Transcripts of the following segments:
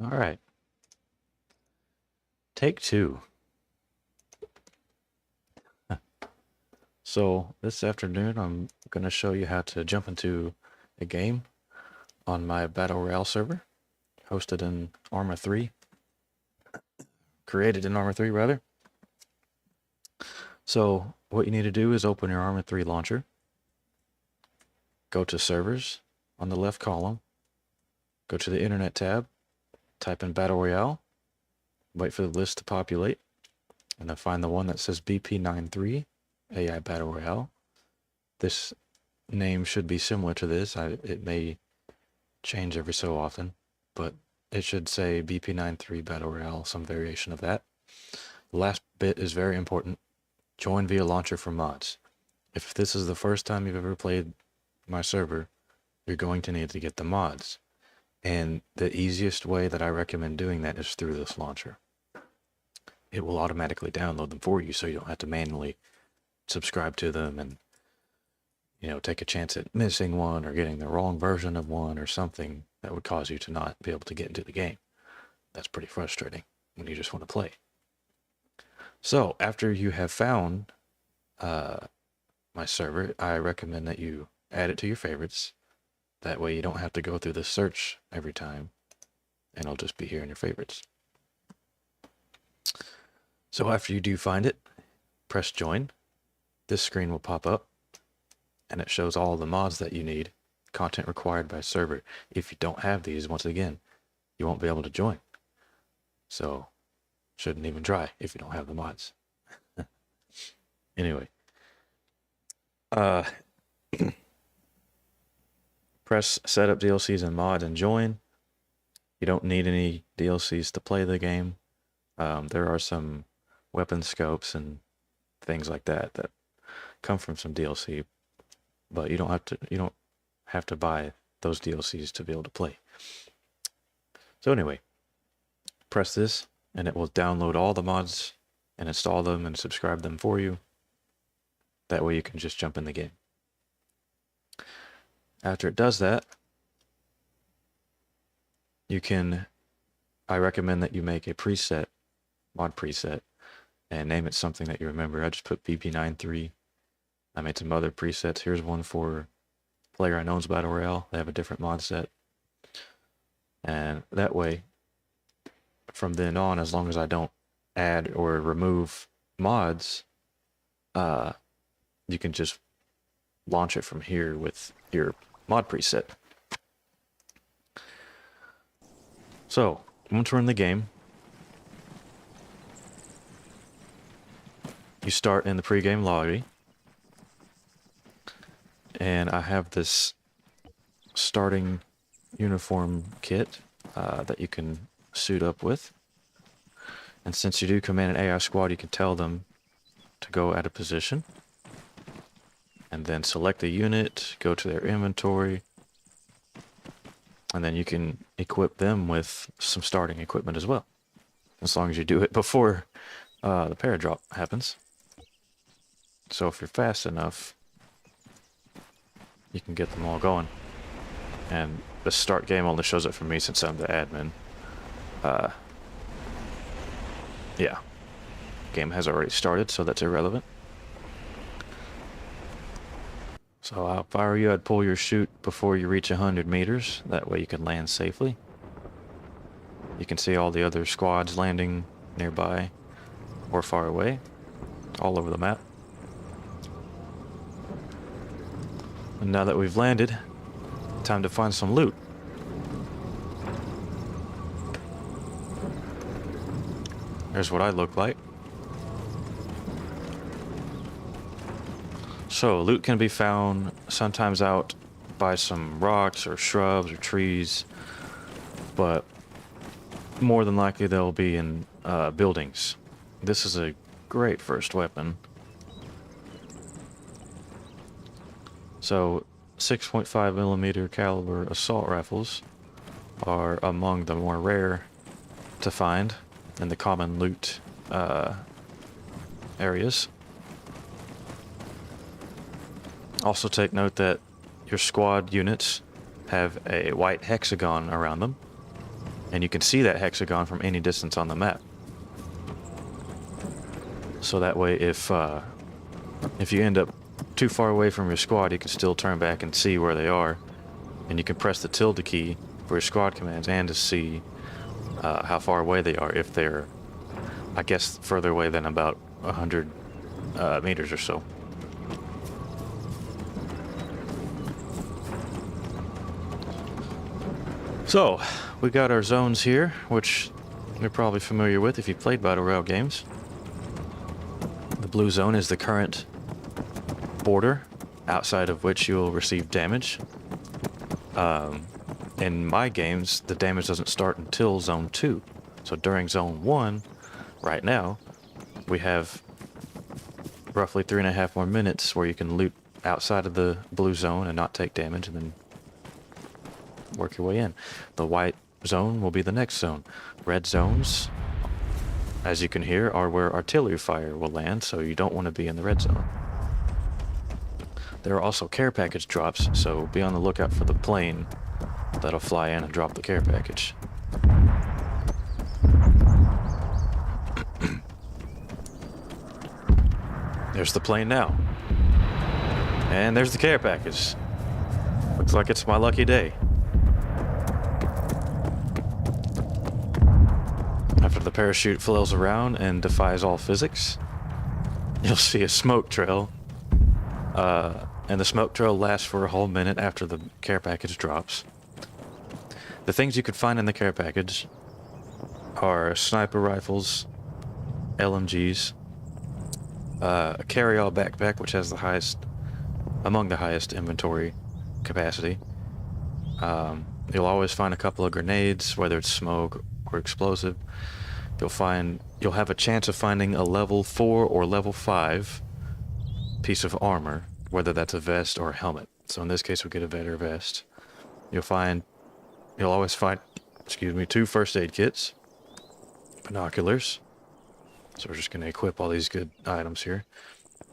All right. Take two. So this afternoon, I'm going to show you how to jump into a game on my Battle Royale server, hosted in Arma 3, created in Arma 3 rather. So what you need to do is open your Arma 3 launcher, go to servers on the left column, go to the internet tab, type in Battle Royale, wait for the list to populate, and then find the one that says BP93 AI Battle Royale. This name should be similar to this. It may change every so often, but it should say BP93 Battle Royale, some variation of that. The last bit is very important. Join via launcher for mods. If this is the first time you've ever played my server, you're going to need to get the mods. And the easiest way that I recommend doing that is through this launcher. It will automatically download them for you, so you don't have to manually subscribe to them and take a chance at missing one or getting the wrong version of one or something that would cause you to not be able to get into the game. That's pretty frustrating when you just want to play. So after you have found my server, I recommend that you add it to your favorites. That way you don't have to go through the search every time, and it'll just be here in your favorites. So after you do find it, press join. This screen will pop up, and it shows all the mods that you need, content required by server. If you don't have these, once again, you won't be able to join. So shouldn't even try if you don't have the mods. Anyway, press setup DLCs and mods and join. You don't need any DLCs to play the game. There are some weapon scopes and things like that that come from some DLC, but you don't have to buy those DLCs to be able to play. So anyway, press this and it will download all the mods and install them and subscribe them for you. That way you can just jump in the game. After it does that, I recommend that you make a preset, mod preset, and name it something that you remember. I just put BP93. I made some other presets. Here's one for PlayerUnknown's Battle Royale. They have a different mod set. And that way, from then on, as long as I don't add or remove mods, you can just launch it from here with your mod preset. So, once we're in the game, you start in the pregame lobby, and I have this starting uniform kit that you can suit up with. And since you do command an AI squad, you can tell them to go at a position, and then select a unit, go to their inventory, and then you can equip them with some starting equipment as well, as long as you do it before the paradrop happens. So if you're fast enough, you can get them all going. And the start game only shows it for me since I'm the admin. Yeah, game has already started, so that's irrelevant. So if I were you, I'd pull your chute before you reach 100 meters. That way you can land safely. You can see all the other squads landing nearby or far away, all over the map. And now that we've landed, time to find some loot. There's what I look like. So, loot can be found sometimes out by some rocks or shrubs or trees, but more than likely they'll be in buildings. This is a great first weapon. So, 6.5mm caliber assault rifles are among the more rare to find in the common loot areas. Also take note that your squad units have a white hexagon around them. And you can see that hexagon from any distance on the map. So that way, if you end up too far away from your squad, you can still turn back and see where they are. And you can press the tilde key for your squad commands and to see how far away they are, if they're, I guess, further away than about 100 meters or so. So, we got our zones here, which you're probably familiar with if you've played Battle Royale games. The blue zone is the current border, outside of which you'll receive damage. In my games, the damage doesn't start until Zone 2. So during Zone 1, right now, we have roughly 3.5 more minutes where you can loot outside of the blue zone and not take damage, and then work your way in. The white zone will be the next zone. Red zones, as you can hear, are where artillery fire will land, so you don't want to be in the red zone. There are also care package drops, so be on the lookout for the plane that'll fly in and drop the care package. There's the plane now. And there's the care package. Looks like it's my lucky day. After the parachute flails around and defies all physics, you'll see a smoke trail. And the smoke trail lasts for a whole minute after the care package drops. The things you could find in the care package are sniper rifles, LMGs, a carry-all backpack, which has among the highest inventory capacity. You'll always find a couple of grenades, whether it's smoke or explosive. You'll have a chance of finding a level 4 or level 5 piece of armor, whether that's a vest or a helmet. So in this case, we'll get a vet or vest. You'll always find, 2 first aid kits, binoculars. So we're just going to equip all these good items here.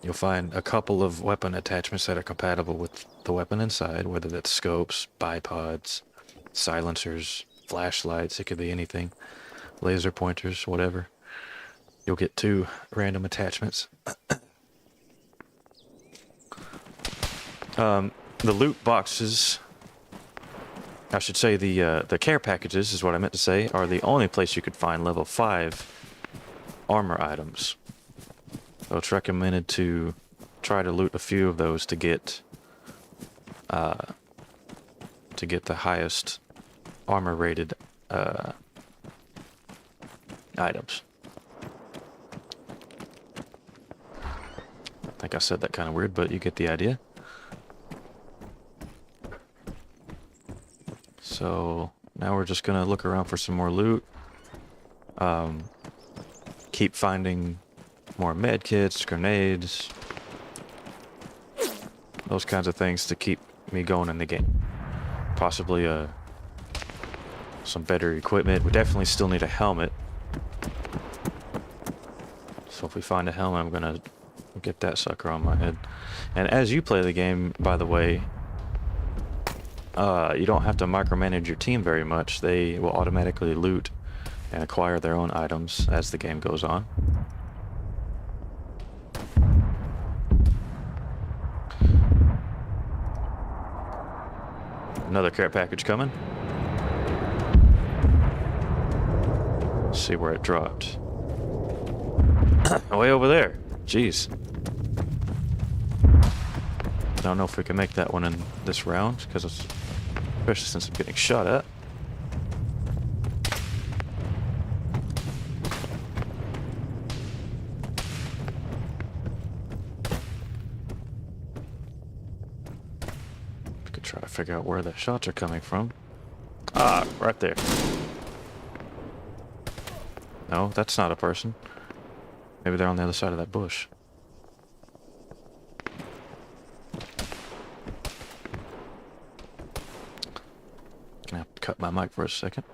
You'll find a couple of weapon attachments that are compatible with the weapon inside, whether that's scopes, bipods, silencers, flashlights, it could be anything, laser pointers, whatever. You'll get 2 random attachments. The loot boxes, I should say the care packages is what I meant to say, are the only place you could find level 5 armor items. So it's recommended to try to loot a few of those to get the highest armor rated items. I think I said that kind of weird, but you get the idea. So now we're just gonna look around for some more loot. Keep finding more med kits, grenades, those kinds of things to keep me going in the game. Possibly some better equipment. We definitely still need a helmet. So if we find a helmet, I'm gonna get that sucker on my head. And as you play the game, by the way, you don't have to micromanage your team very much. They will automatically loot and acquire their own items as the game goes on. Another care package coming. Let's see where it dropped. Way over there. Jeez. I don't know if we can make that one in this round, because especially since I'm getting shot at. We could try to figure out where the shots are coming from. Ah, right there. No, that's not a person. Maybe they're on the other side of that bush. Gonna have to cut my mic for a second.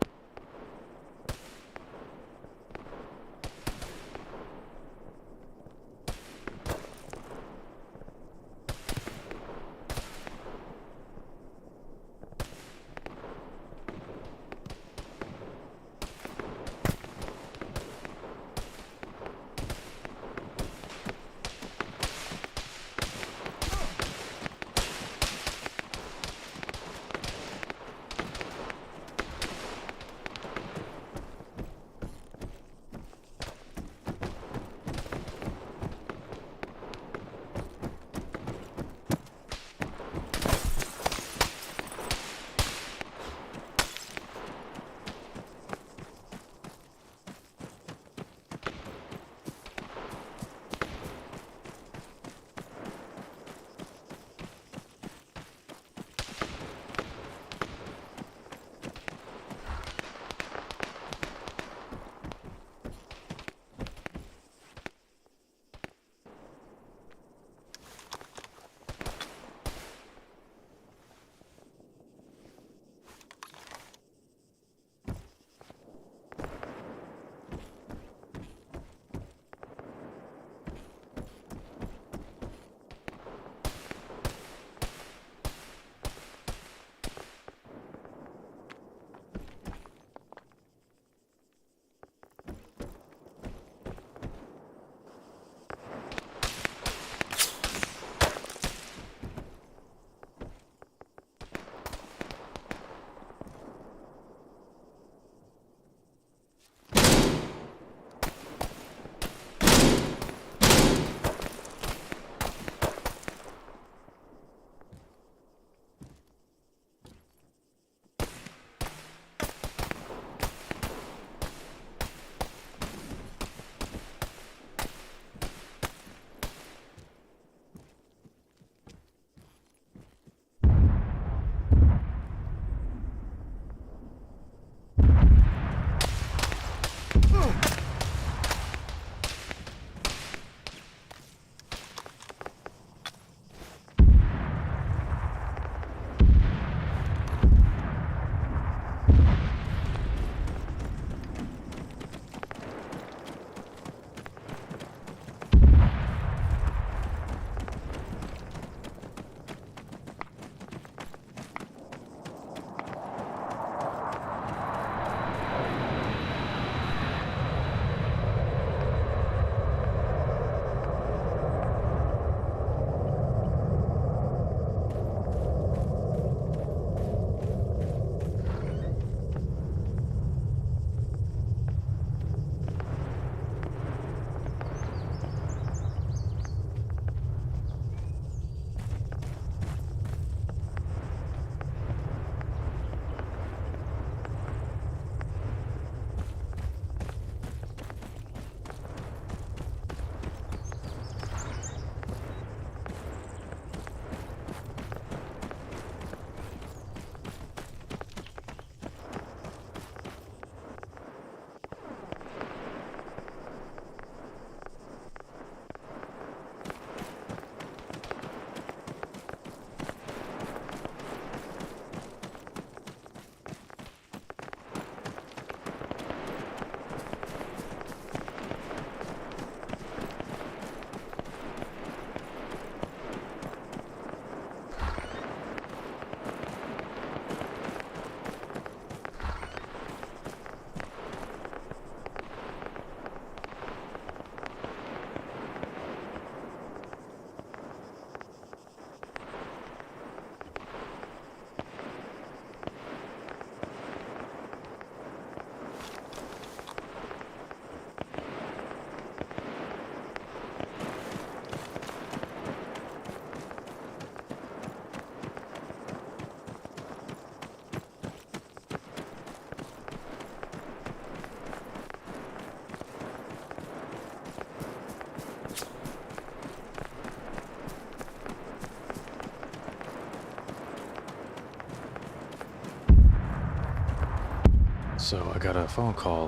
So I got a phone call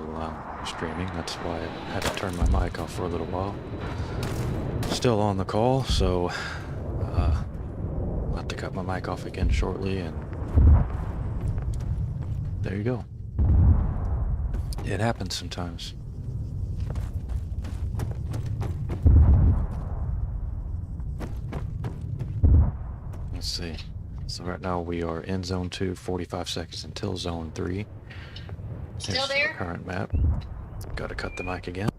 streaming, that's why I had to turn my mic off for a little while. Still on the call, so I'll have to cut my mic off again shortly, and there you go. It happens sometimes. Let's see. So right now we are in Zone 2, 45 seconds until Zone 3. Still there? The current map. Gotta cut the mic again.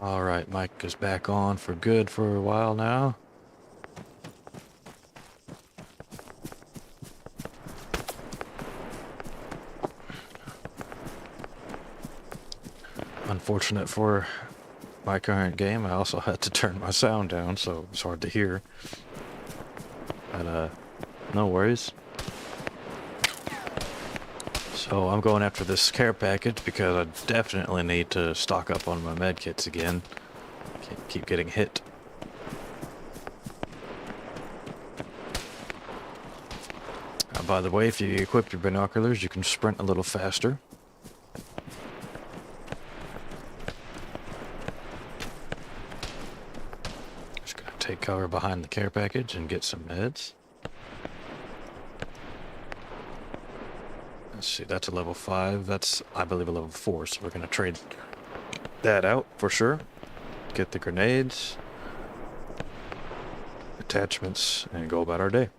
Alright, mic is back on for good for a while now. Unfortunate for my current game, I also had to turn my sound down, so it's hard to hear. But, no worries. So I'm going after this care package because I definitely need to stock up on my med kits again. Can't keep getting hit. By the way, if you equip your binoculars, you can sprint a little faster. Just gonna take cover behind the care package and get some meds. Let's see, that's a level 5. That's, I believe, a level 4, so we're going to trade that out for sure. Get the grenades, attachments, and go about our day.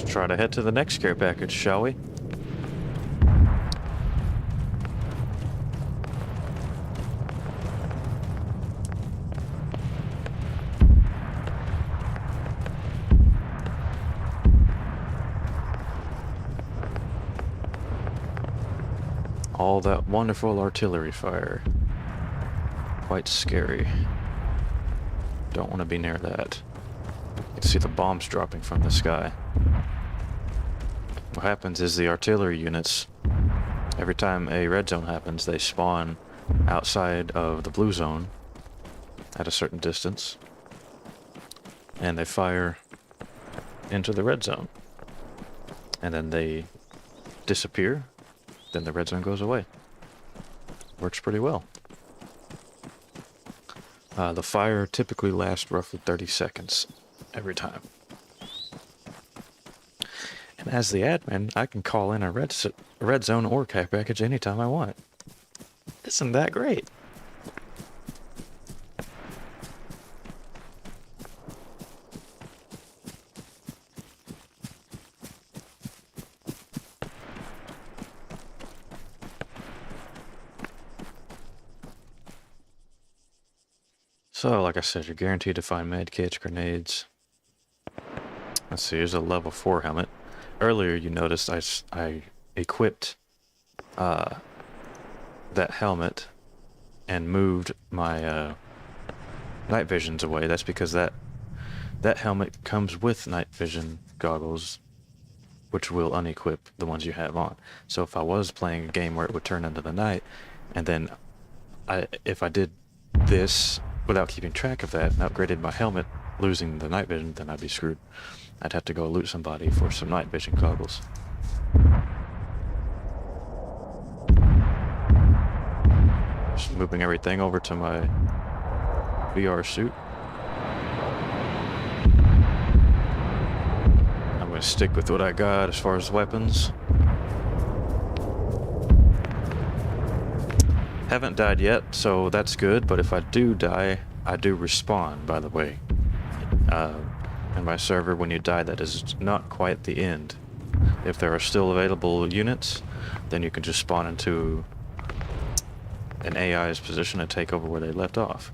Try to head to the next care package, shall we? All that wonderful artillery fire. Quite scary. Don't want to be near that. You can see the bombs dropping from the sky. What happens is the artillery units, every time a red zone happens, they spawn outside of the blue zone at a certain distance, and they fire into the red zone. And then they disappear, then the red zone goes away. Works pretty well. The fire typically lasts roughly 30 seconds every time. And as the admin, I can call in a red zone or care package anytime I want. Isn't that great? So, like I said, you're guaranteed to find med kits, grenades. Let's see, here's a level 4 helmet. Earlier you noticed I equipped that helmet and moved my night visions away. That's because that helmet comes with night vision goggles, which will unequip the ones you have on. So if I was playing a game where it would turn into the night, and then if I did this without keeping track of that and upgraded my helmet losing the night vision, then I'd be screwed. I'd have to go loot somebody for some night vision goggles. Just moving everything over to my VR suit. I'm gonna stick with what I got as far as weapons. Haven't died yet, so that's good, but if I do die, I do respawn, by the way. In my server, when you die, that is not quite the end. If there are still available units, then you can just spawn into an AI's position and take over where they left off.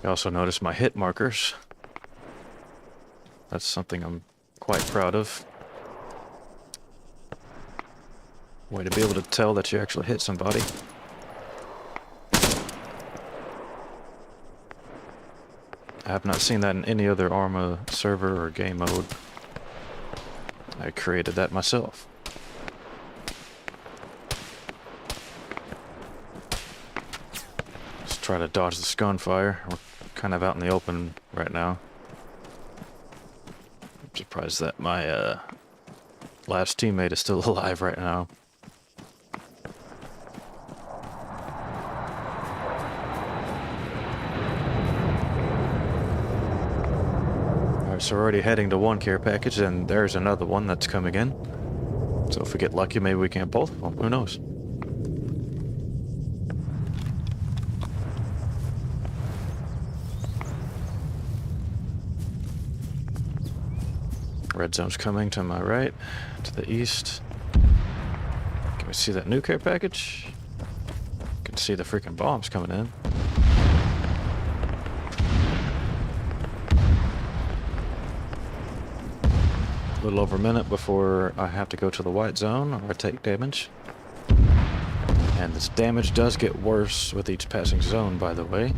I also noticed my hit markers. That's something I'm quite proud of. Way to be able to tell that you actually hit somebody. I have not seen that in any other Arma server or game mode. I created that myself. Let's try to dodge the gunfire. We're kind of out in the open right now. I'm surprised that my last teammate is still alive right now. Alright, so we're already heading to one care package, and there's another one that's coming in. So if we get lucky, maybe we can have both of them. Who knows? Red zone's coming to my right, to the east. Can we see that new care package? Can see the freaking bombs coming in. A little over a minute before I have to go to the white zone or I take damage. And this damage does get worse with each passing zone, by the way.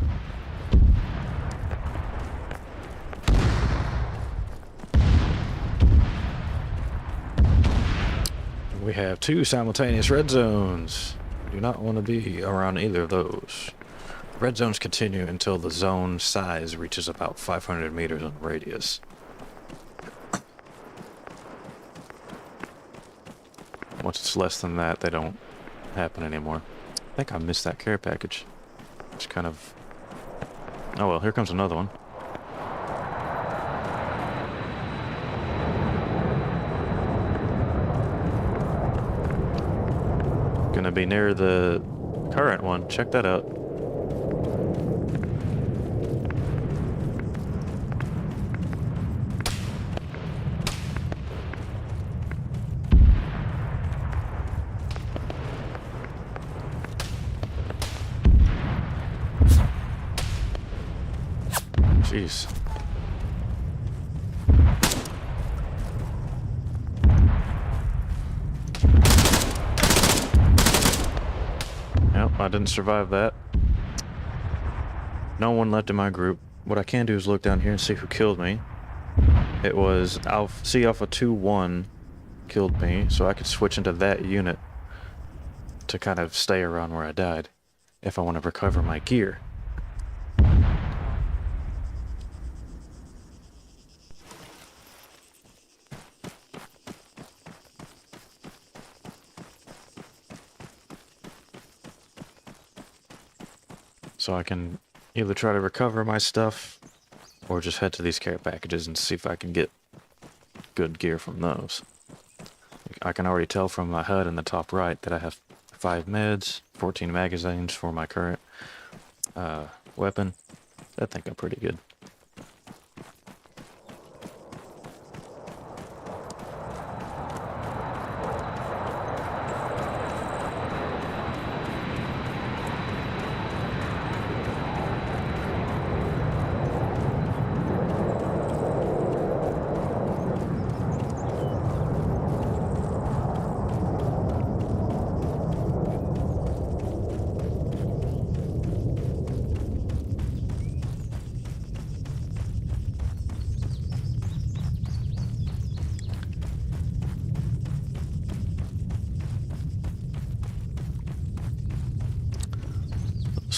We have two simultaneous red zones. Do not want to be around either of those. Red zones continue until the zone size reaches about 500 meters in radius. Once it's less than that, they don't happen anymore. I think I missed that care package. It's kind of... Oh well, here comes another one. Gonna be near the current one. Check that out. Jeez. Yep, I didn't survive that. No one left in my group. What I can do is look down here and see who killed me. It was C Alpha 2-1 killed me, so I could switch into that unit to kind of stay around where I died if I want to recover my gear. So I can either try to recover my stuff or just head to these care packages and see if I can get good gear from those. I can already tell from my HUD in the top right that I have 5 meds, 14 magazines for my current weapon. I think I'm pretty good.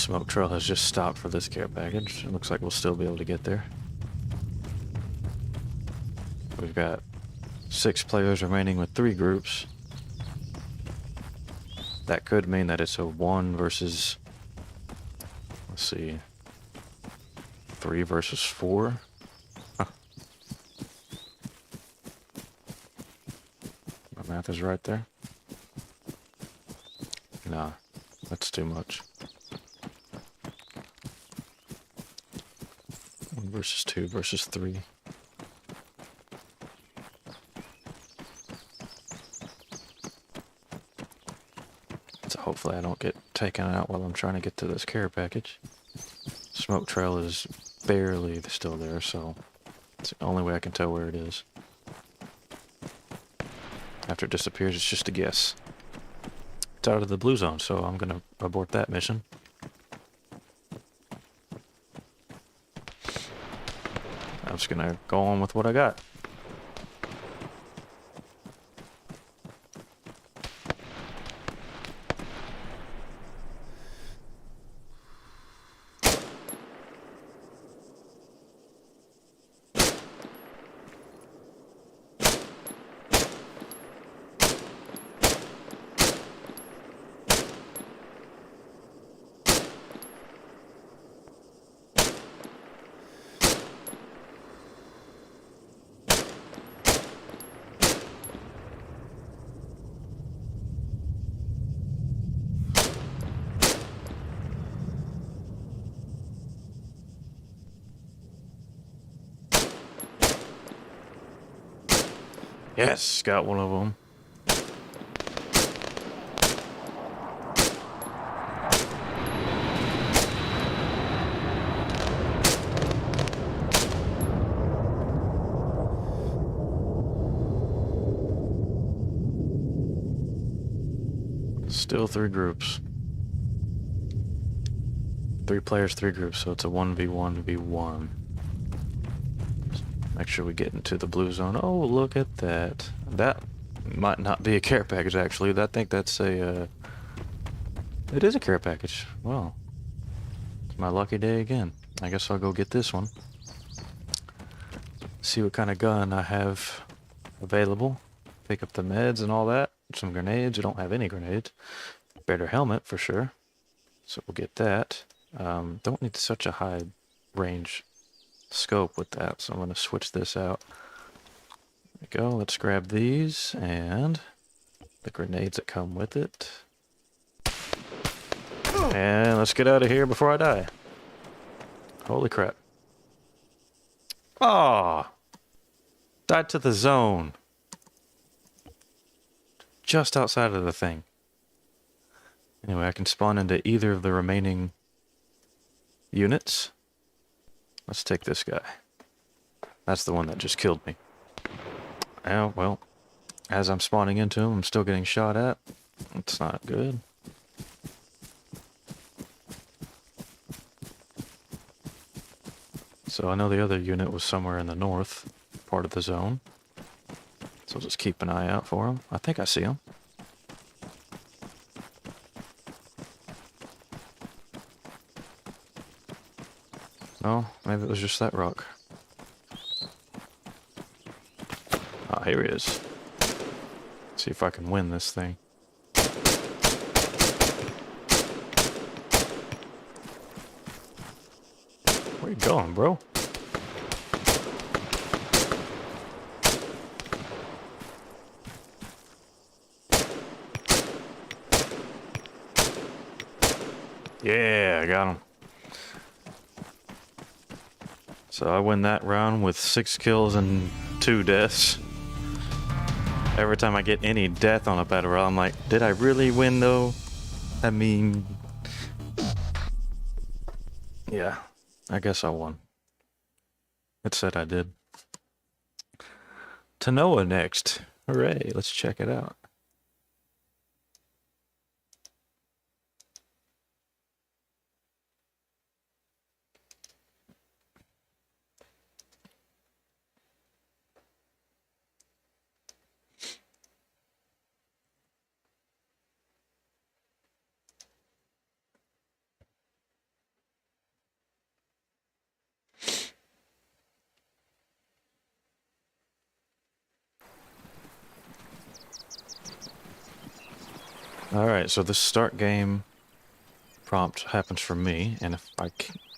smoke trail has just stopped for this care package. It looks like we'll still be able to get there. We've got 6 players remaining with 3 groups. That could mean that it's a 1 versus, let's see, 3 versus 4. Huh. My math is right there. Nah, that's too much. 1 versus 2 versus 3. So hopefully I don't get taken out while I'm trying to get to this care package. Smoke trail is barely still there, so it's the only way I can tell where it is. After it disappears, it's just a guess. It's out of the blue zone, so I'm gonna abort that mission. I'm just gonna go on with what I got. Yes, got one of them. Still 3 groups. 3 players, 3 groups, so it's a 1v1v1. Make sure we get into the blue zone. Oh, look at that. That might not be a care package, actually. I think that's a, it is a care package. Well, it's my lucky day again. I guess I'll go get this one. See what kind of gun I have available. Pick up the meds and all that. Some grenades. I don't have any grenades. Better helmet for sure. So we'll get that. Don't need such a high range scope with that, so I'm going to switch this out. There we go. Let's grab these and the grenades that come with it. And let's get out of here before I die. Holy crap. Ah, died to the zone. Just outside of the thing. Anyway, I can spawn into either of the remaining units. Let's take this guy. That's the one that just killed me. Oh, well, as I'm spawning into him, I'm still getting shot at. It's not good. So I know the other unit was somewhere in the north part of the zone. So I'll just keep an eye out for him. I think I see him. Oh, maybe it was just that rock. Ah, here he is. See if I can win this thing. Where you going, bro? Yeah, I got him. So I win that round with 6 kills and 2 deaths. Every time I get any death on a battle royale, I'm like, did I really win though? I mean, yeah, I guess I won. It said I did. Tanoa next. Hooray, let's check it out. Alright, so the start game prompt happens for me, and if I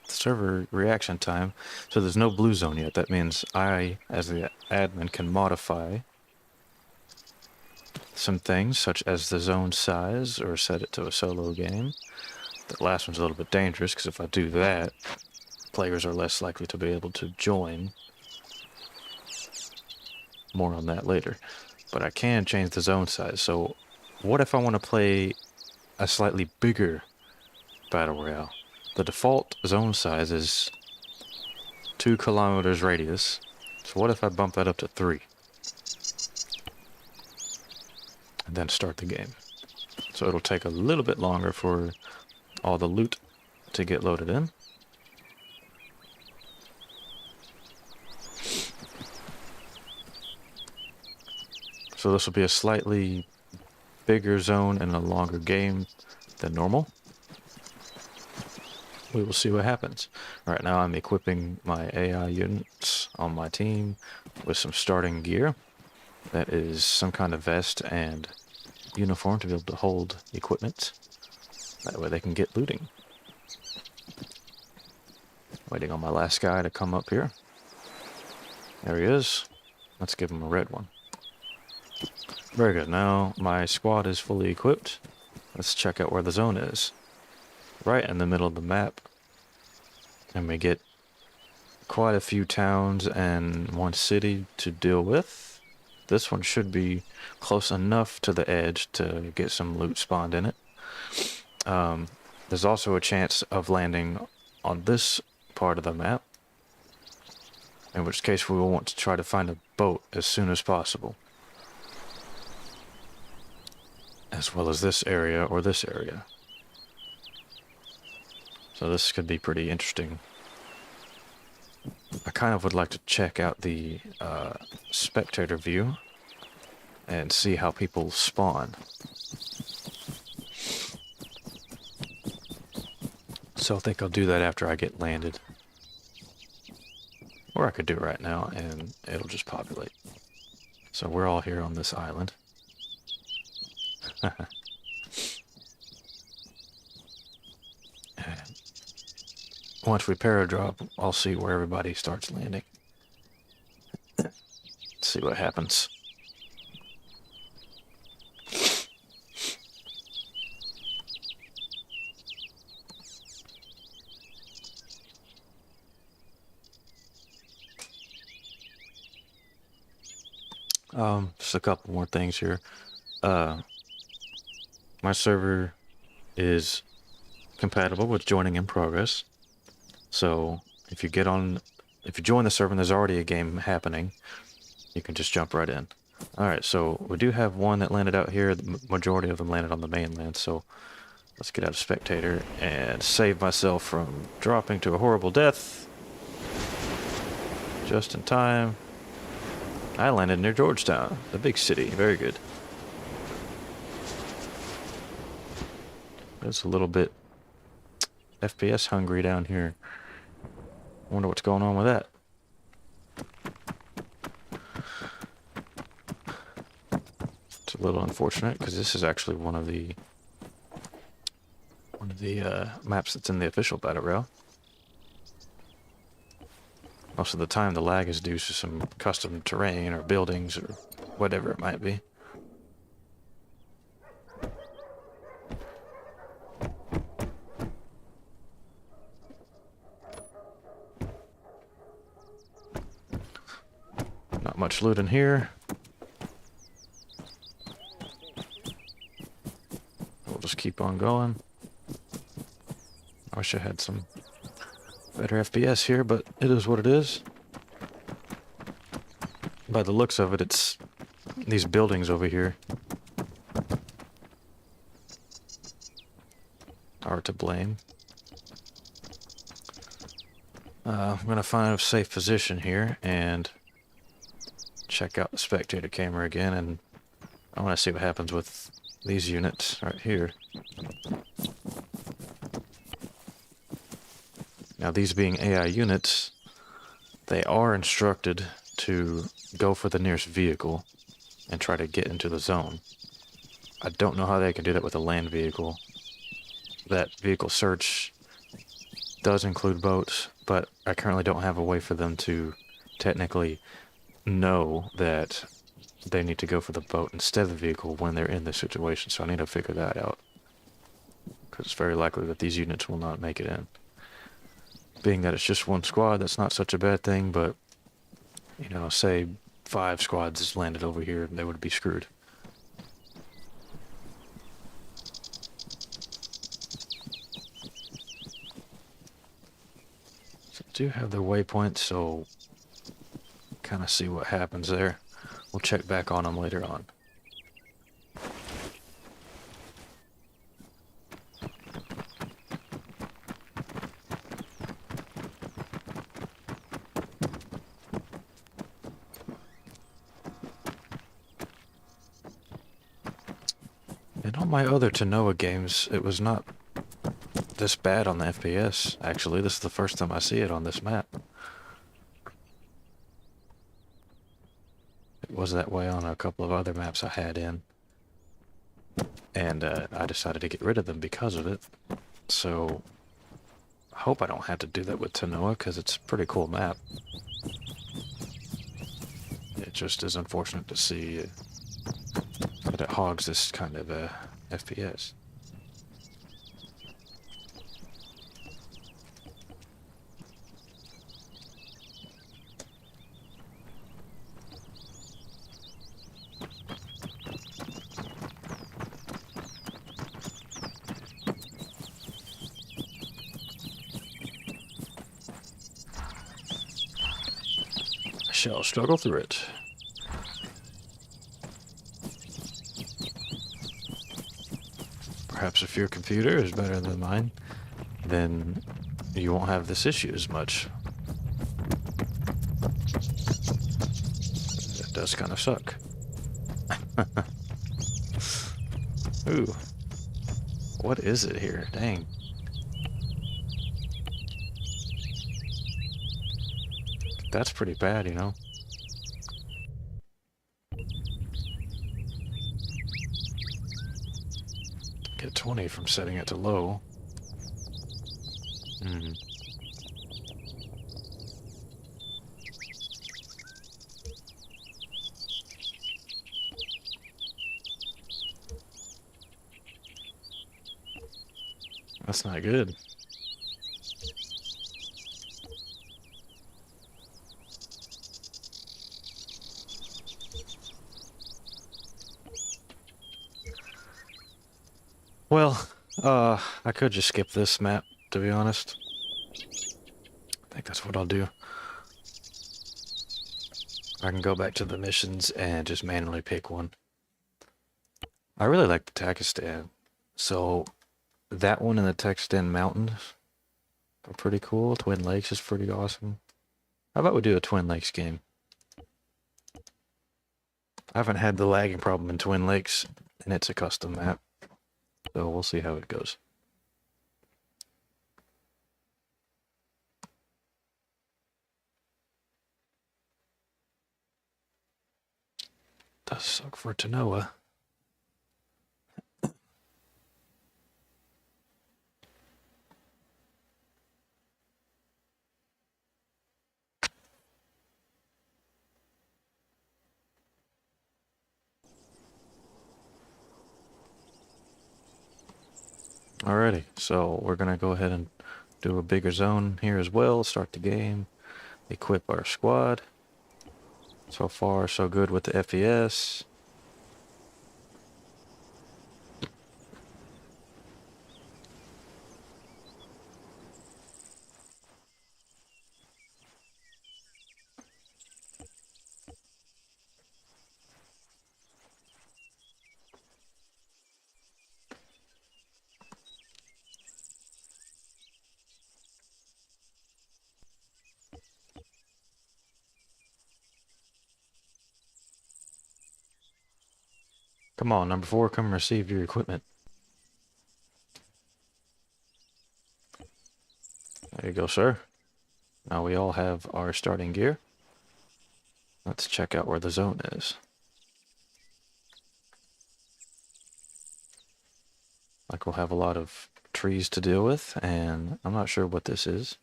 server reaction time, so there's no blue zone yet. That means I, as the admin, can modify some things, such as the zone size, or set it to a solo game. The last one's a little bit dangerous, because if I do that, players are less likely to be able to join. More on that later. But I can change the zone size. So what if I want to play a slightly bigger Battle Royale? The default zone size is 2 kilometers radius. So what if I bump that up to 3? And then start the game. So it'll take a little bit longer for all the loot to get loaded in. So this will be a slightly bigger zone and a longer game than normal. We will see what happens. Right now I'm equipping my AI units on my team with some starting gear. That is some kind of vest and uniform to be able to hold equipment. That way they can get looting. Waiting on my last guy to come up here. There he is. Let's give him a red one. Very good. Now my squad is fully equipped. Let's check out where the zone is. Right in the middle of the map. And we get quite a few towns and one city to deal with. This one should be close enough to the edge to get some loot spawned in it. There's also a chance of landing on this part of the map. In which case we will want to try to find a boat as soon as possible. As well as this area or this area. So this could be pretty interesting. I kind of would like to check out the spectator view and see how people spawn. So I think I'll do that after I get landed. Or I could do it right now and it'll just populate. So we're all here on this island. And once we paradrop, I'll see where everybody starts landing. See what happens. Just a couple more things here. My server is compatible with joining in progress. So if you join the server and there's already a game happening, you can just jump right in. Alright, so we do have one that landed out here. The majority of them landed on the mainland, so let's get out of spectator and save myself from dropping to a horrible death. Just in time. I landed near Georgetown, the big city. Very good. It's a little bit FPS hungry down here. Wonder what's going on with that. It's a little unfortunate because this is actually one of the maps that's in the official Battle Royale. Most of the time the lag is due to some custom terrain or buildings or whatever it might be. Not much loot in here. We'll just keep on going. I wish I had some better FPS here, but it is what it is. By the looks of it, it's these buildings over here are to blame. I'm gonna find a safe position here and check out the spectator camera again, and I want to see what happens with these units right here. Now, these being AI units, they are instructed to go for the nearest vehicle and try to get into the zone. I don't know how they can do that with a land vehicle. That vehicle search does include boats, but I currently don't have a way for them to technically know that they need to go for the boat instead of the vehicle when they're in this situation, so I need to figure that out. Because it's very likely that these units will not make it in. Being that it's just one squad, that's not such a bad thing, but, you know, say 5 squads just landed over here, they would be screwed. So I do have their waypoints, so kind of see what happens there. We'll check back on them later on. In all my other Tanoa games, it was not this bad on the FPS, actually. This is the first time I see it on this map. It was that way on a couple of other maps I had in. And I decided to get rid of them because of it. So, I hope I don't have to do that with Tanoa, because it's a pretty cool map. It just is unfortunate to see that it hogs this kind of FPS. I shall struggle through it. Perhaps if your computer is better than mine, then you won't have this issue as much. That does kind of suck. Ooh. What is it here? Dang. That's pretty bad, you know? Get 20 from setting it to low. That's not good. Well, I could just skip this map, to be honest. I think that's what I'll do. I can go back to the missions and just manually pick one. I really like the Takistan. So, that one in the Takistan Mountains are pretty cool. Twin Lakes is pretty awesome. How about we do a Twin Lakes game? I haven't had the lagging problem in Twin Lakes, and it's a custom map. So we'll see how it goes. Does suck for Tanoa. Alrighty, so we're gonna go ahead and do a bigger zone here as well, start the game, equip our squad. So far, so good with the FPS. Come on, number 4, come receive your equipment. There you go, sir. Now we all have our starting gear. Let's check out where the zone is. Like we'll have a lot of trees to deal with, and I'm not sure what this is.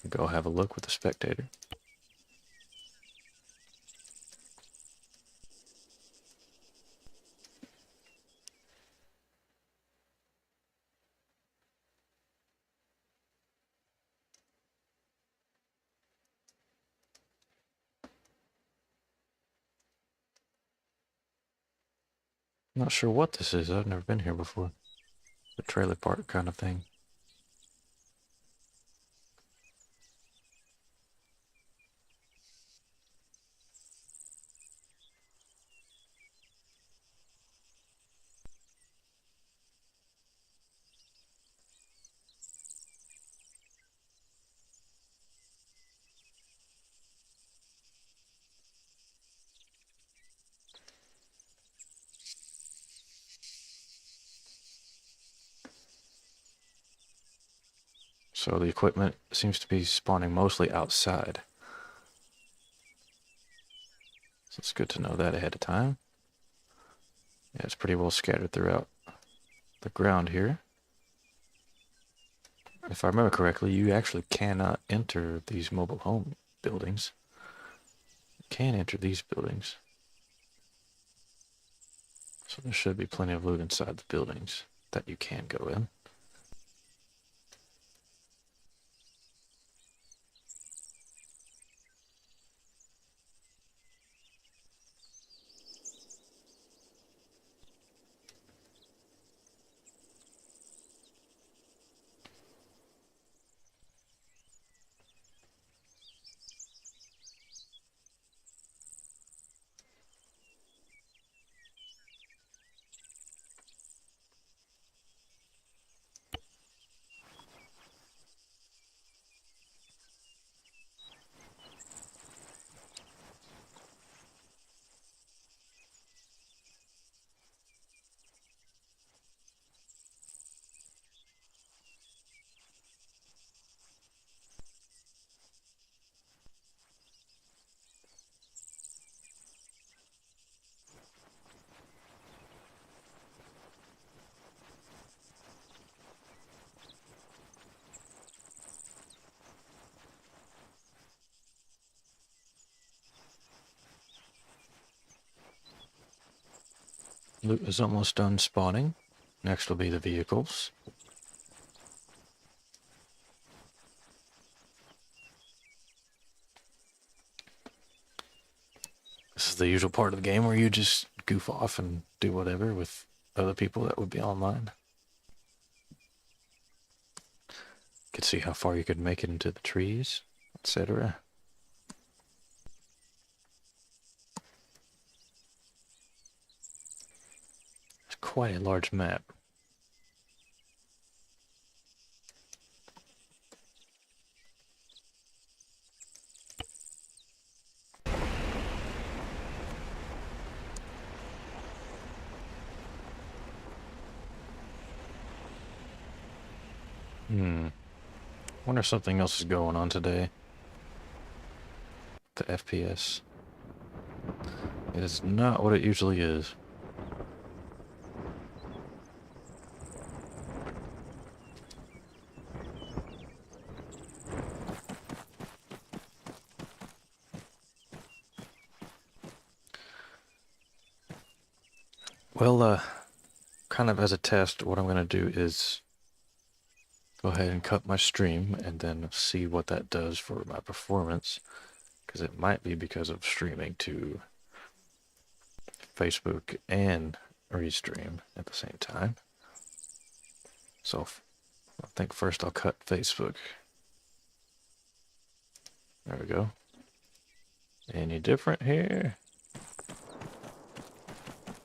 Can go have a look with the spectator. Not sure what this is. I've never been here before. The trailer park kind of thing. So the equipment seems to be spawning mostly outside. So it's good to know that ahead of time. Yeah, it's pretty well scattered throughout the ground here. If I remember correctly, you actually cannot enter these mobile home buildings. You can enter these buildings. So there should be plenty of loot inside the buildings that you can go in. Loot is almost done spawning. Next will be the vehicles. This is the usual part of the game where you just goof off and do whatever with other people that would be online. You could see how far you could make it into the trees, etc. It's quite a large map. Wonder if something else is going on today. The FPS. It is not what it usually is. Well, kind of as a test, what I'm going to do is go ahead and cut my stream and then see what that does for my performance. Because it might be because of streaming to Facebook and Restream at the same time. So I think first I'll cut Facebook. There we go. Any different here?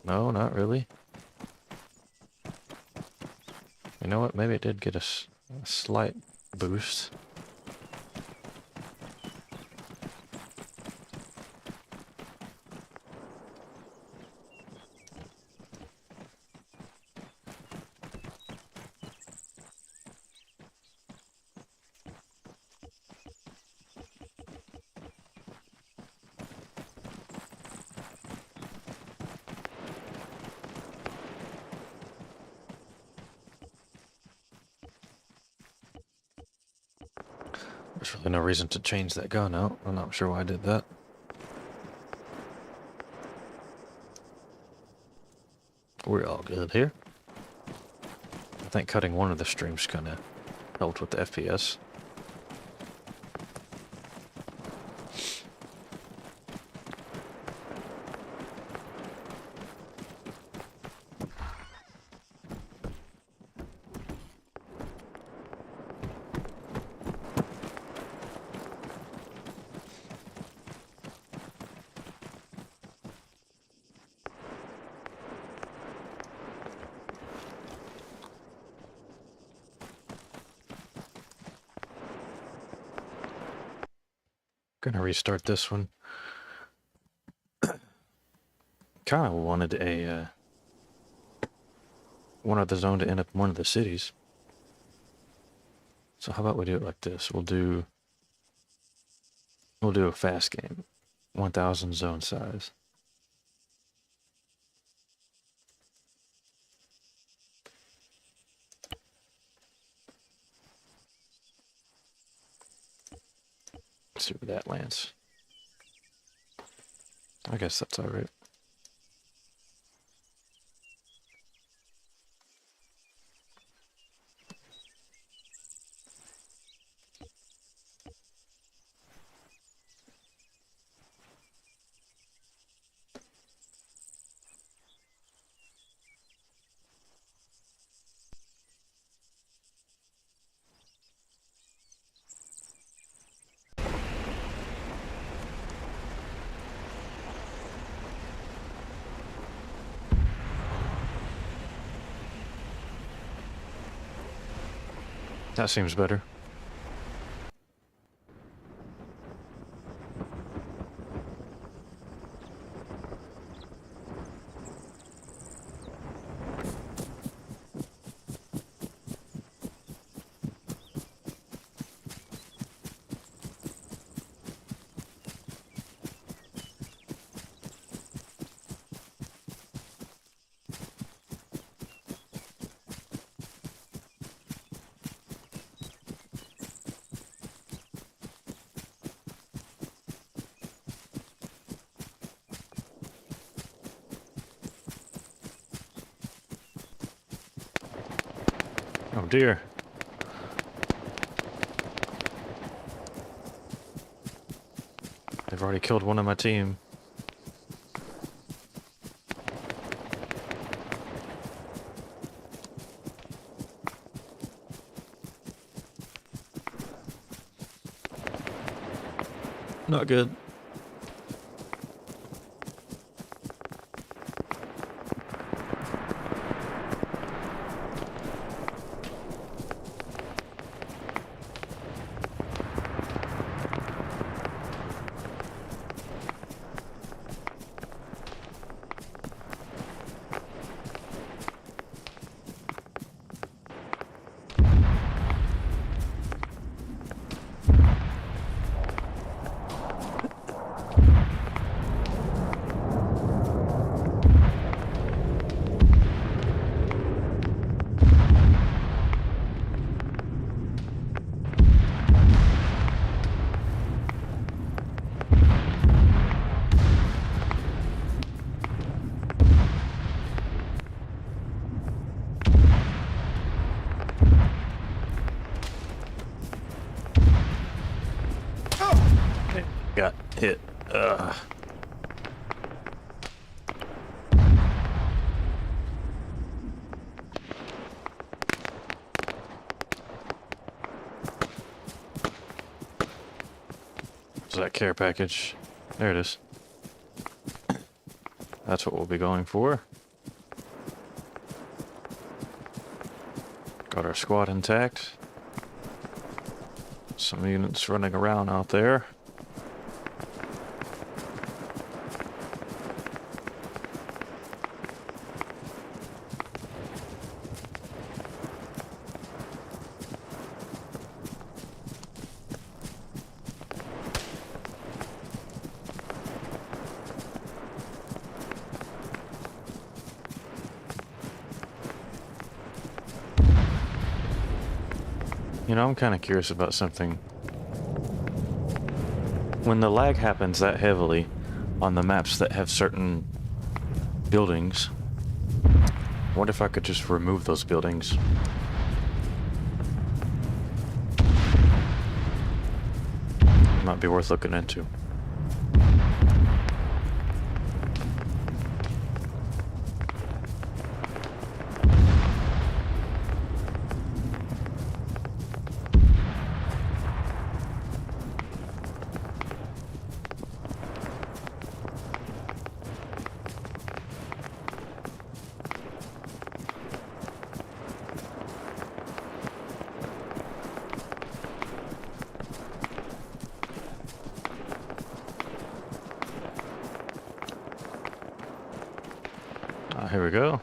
No, not really. You know what? Maybe it did get a slight boost. There's really no reason to change that gun out. I'm not sure why I did that. We're all good here. I think cutting one of the streams kind of helped with the FPS. Gonna restart this one. Kind of wanted a one of the zone to end up in one of the cities. So how about we do it like this? We'll do a fast game, 1,000 zone size. Let's see where that lands. I guess that's all right. That seems better. Oh dear. They've already killed one of my team. Not good. Got hit. So that care package. There it is. That's what we'll be going for. Got our squad intact. Some units running around out there. You know, I'm kind of curious about something. when the lag happens that heavily on the maps that have certain buildings, I wonder if I could just remove those buildings. Might be worth looking into. Here we go.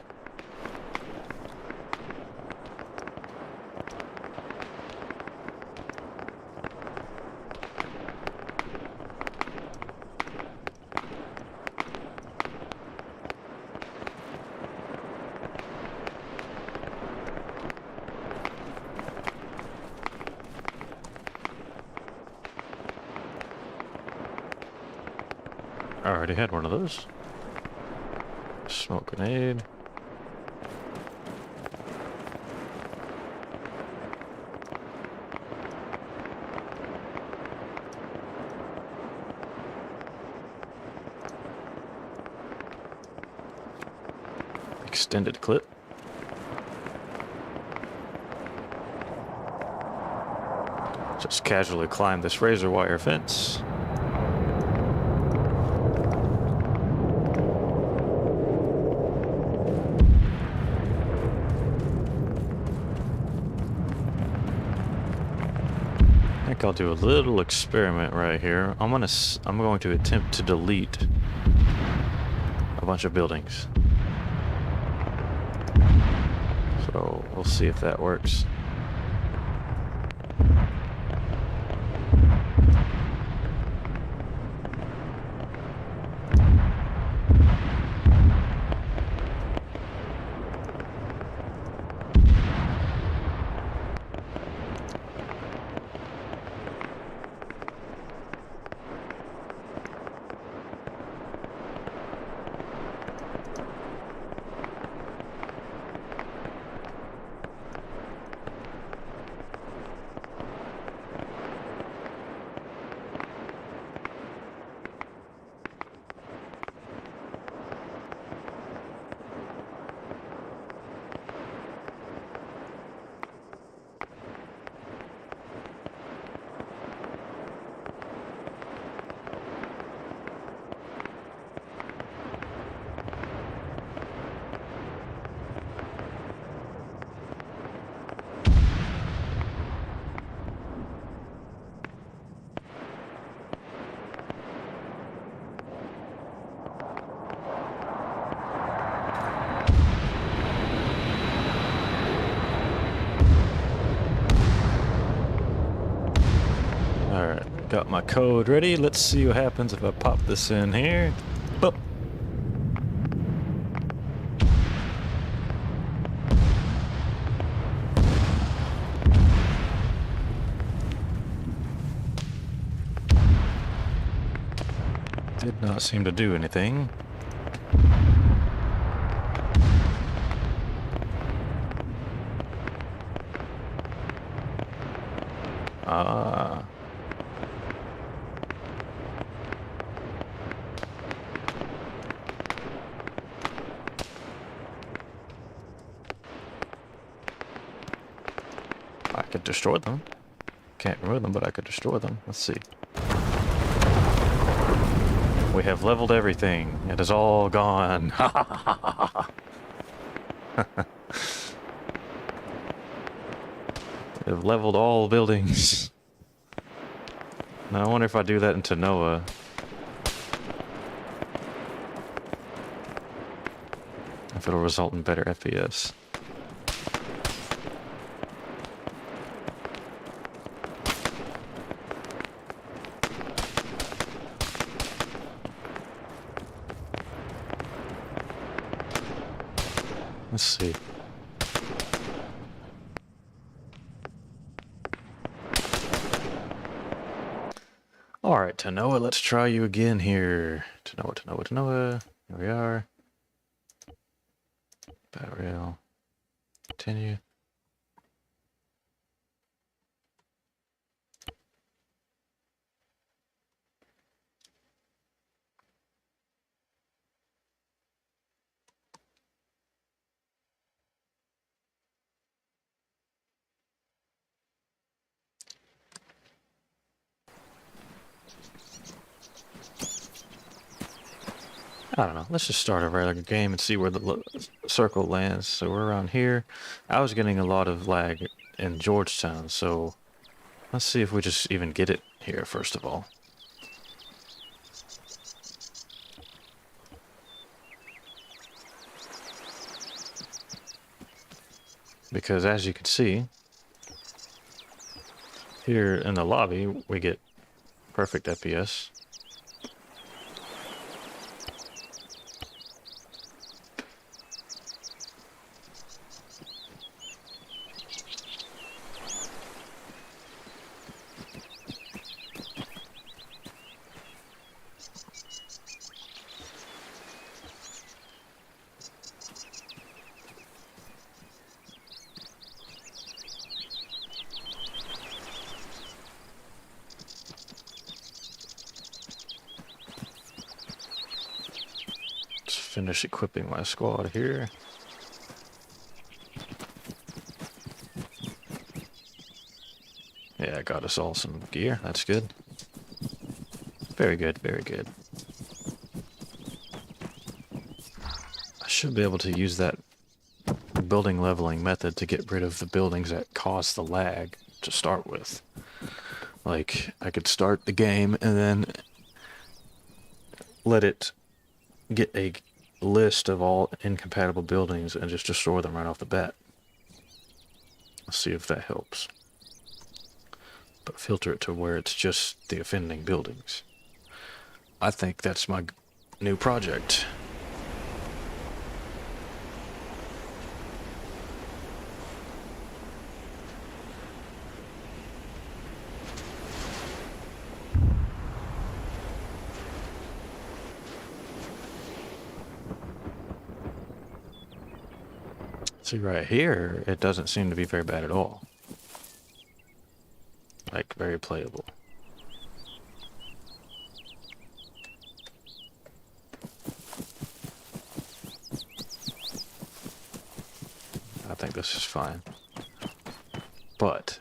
I already had one of those. Smoke grenade. Extended clip. Just casually climb this razor wire fence. I think I'll do a little experiment right here. I'm going to attempt to delete a bunch of buildings. So we'll see if that works. Alright, got my code ready. Let's see what happens if I pop this in here. Boop. Did not seem to do anything. Ah. I could destroy them. Can't remove them, but I could destroy them. Let's see. We have leveled everything. It is all gone. We have leveled all buildings. Now I wonder if I do that into Noah. If it'll result in better FPS. Let's see. Alright, Tanoa, let's try you again here. Tanoa. Here we are. Battle Royale. Continue. I don't know. Let's just start a regular game and see where the circle lands. So we're around here. I was getting a lot of lag in Georgetown, so let's see if we just even get it here, first of all. Because as you can see, here in the lobby, we get perfect FPS. Finish equipping my squad here. Yeah, I got us all some gear. That's good. Very good, very good. I should be able to use that building leveling method to get rid of the buildings that cause the lag to start with. Like, I could start the game and then let it get a list of all incompatible buildings and just destroy them right off the bat. Let's see if that helps. But filter it to where it's just the offending buildings. I think that's my new project. See, right here, it doesn't seem to be very bad at all. Like, very playable. I think this is fine. But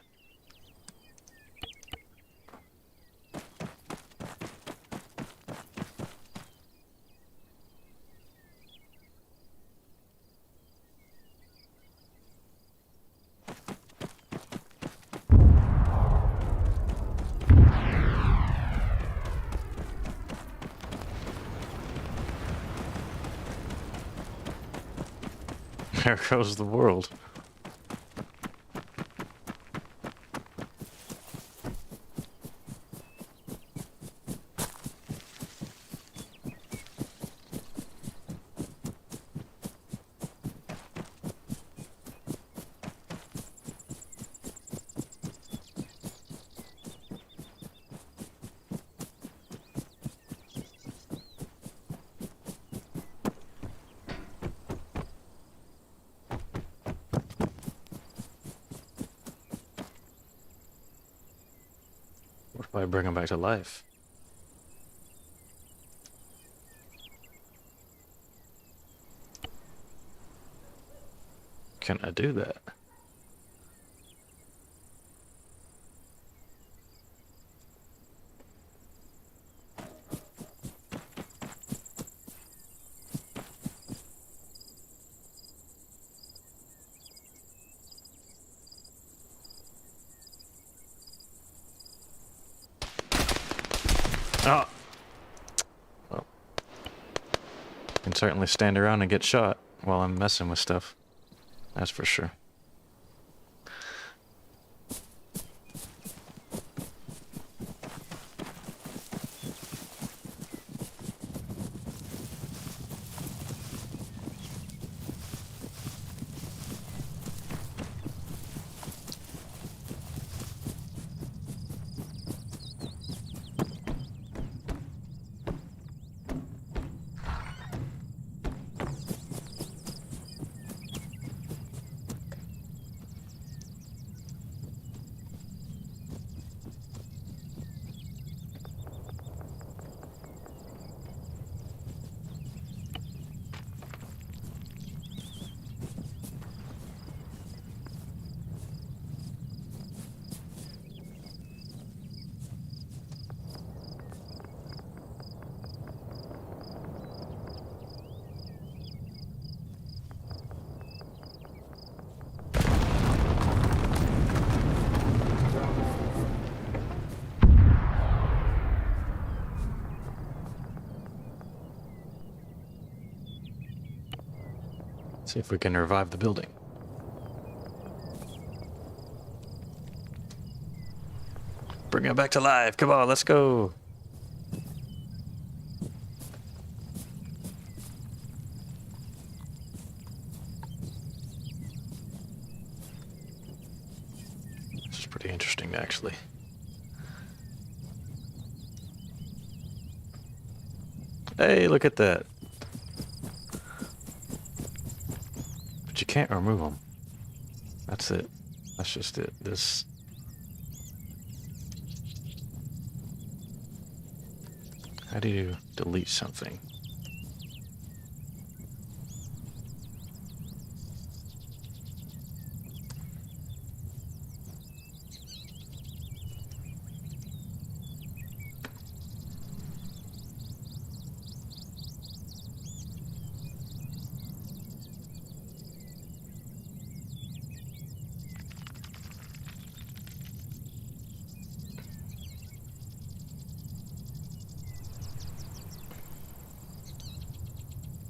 there goes the world. What if I bring them back to life? Can I do that? Oh! Well, can certainly stand around and get shot while I'm messing with stuff. That's for sure. See if we can revive the building. Bring it back to life. Come on, let's go. This is pretty interesting, actually. Hey, look at that. But you can't remove them. That's it. That's just it. This... How do you delete something?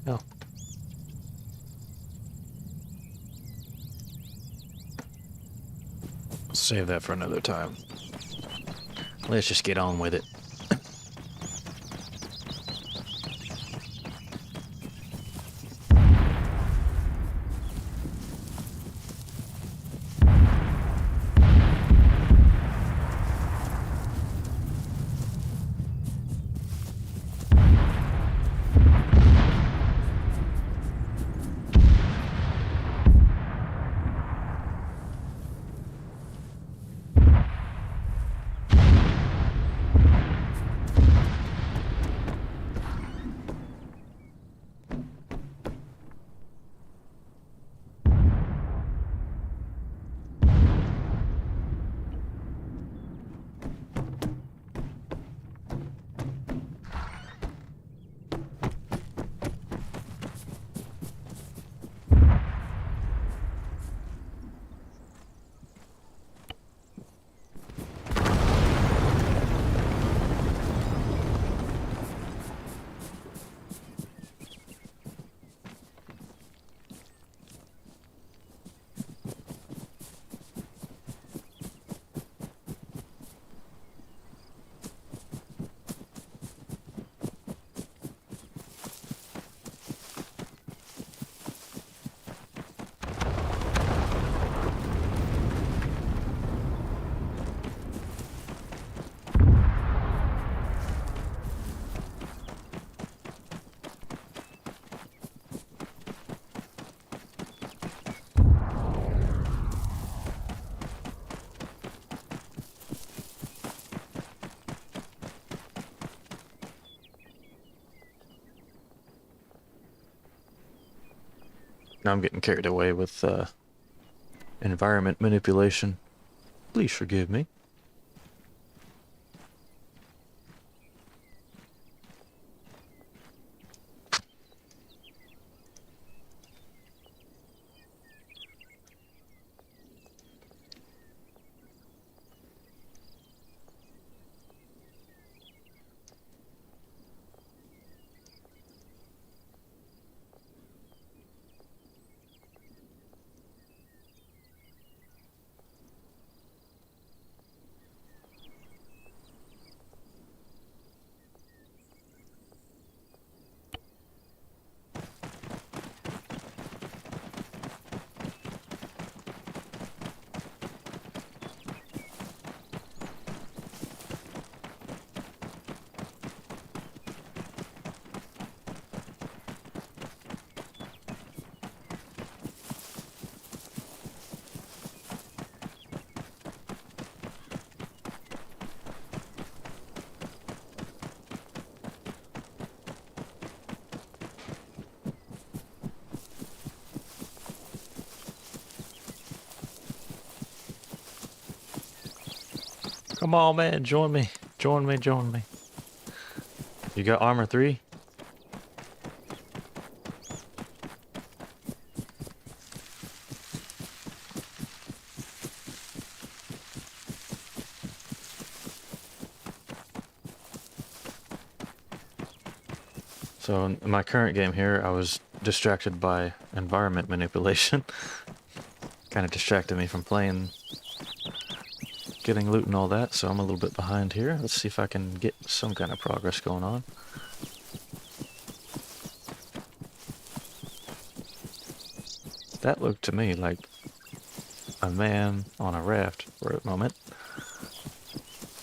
No. Save that for another time. Let's just get on with it. Now I'm getting carried away with environment manipulation. Please forgive me. Come on, man, join me. Join me, join me. You got armor 3? So in my current game here, I was distracted by environment manipulation. Kind of distracted me from playing, getting loot and all that, so I'm a little bit behind here. Let's see if I can get some kind of progress going on. That looked to me like a man on a raft for a moment,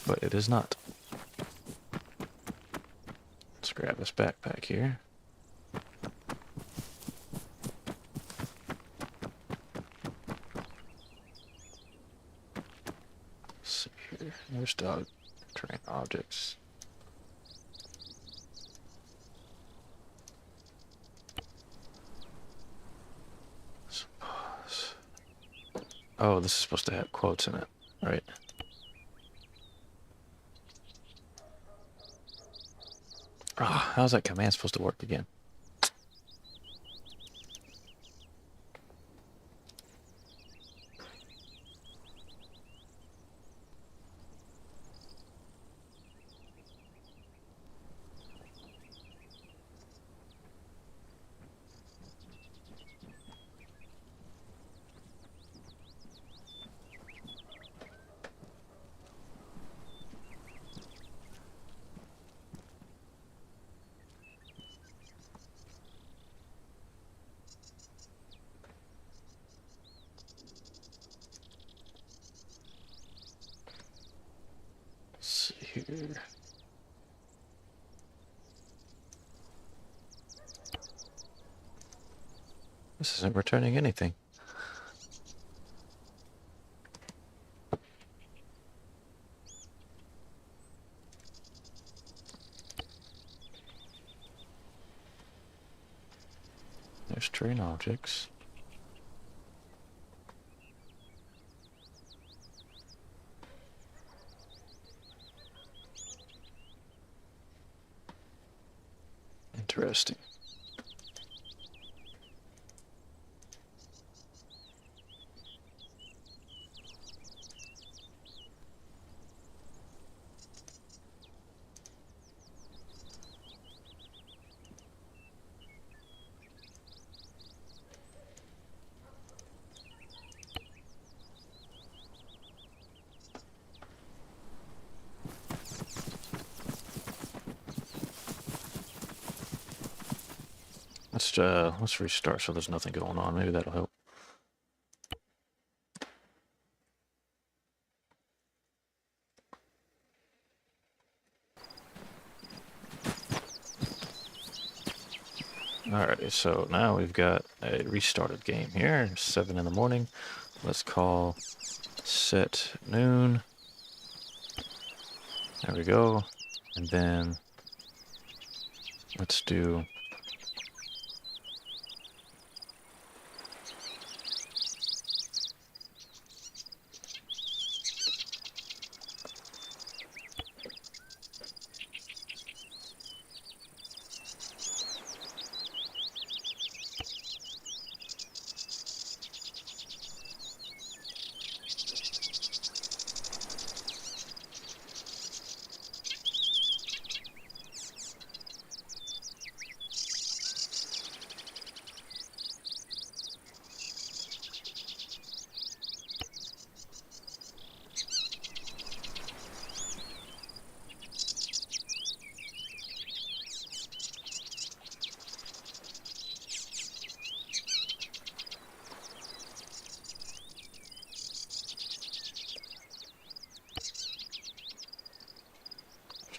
but it is not. Let's grab this backpack here. Let's see here. There's dog terrain objects. Suppose. Oh, this is supposed to have quotes in it, right? Ah, how's that command supposed to work again? Let's see here. This isn't returning anything. There's terrain objects. Interesting. Let's restart so there's nothing going on. Maybe that'll help. Alrighty, so now we've got a restarted game here. 7 in the morning. Let's call set noon. There we go. And then let's do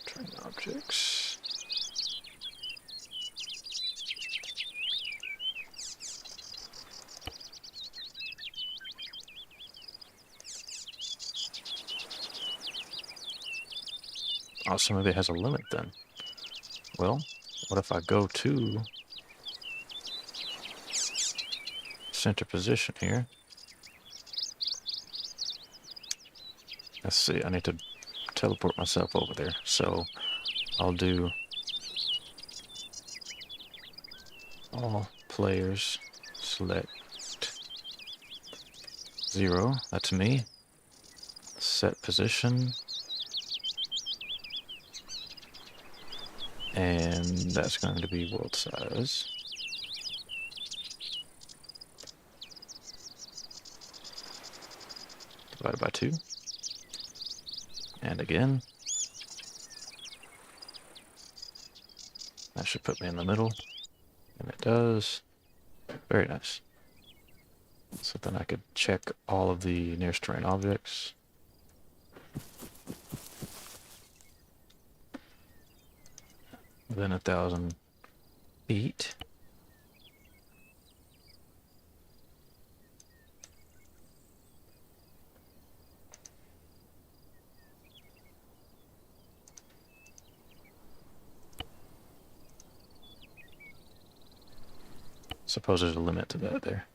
terrain objects. Oh, so maybe it has a limit then. Well, what if I go to center position here? Let's see, I need to teleport myself over there. So I'll do all players select 0. That's me. Set position. And that's going to be world size. Divided by 2. And again. That should put me in the middle. And it does. Very nice. So then I could check all of the nearest terrain objects. Within 1,000 feet. Suppose there's a limit to that there.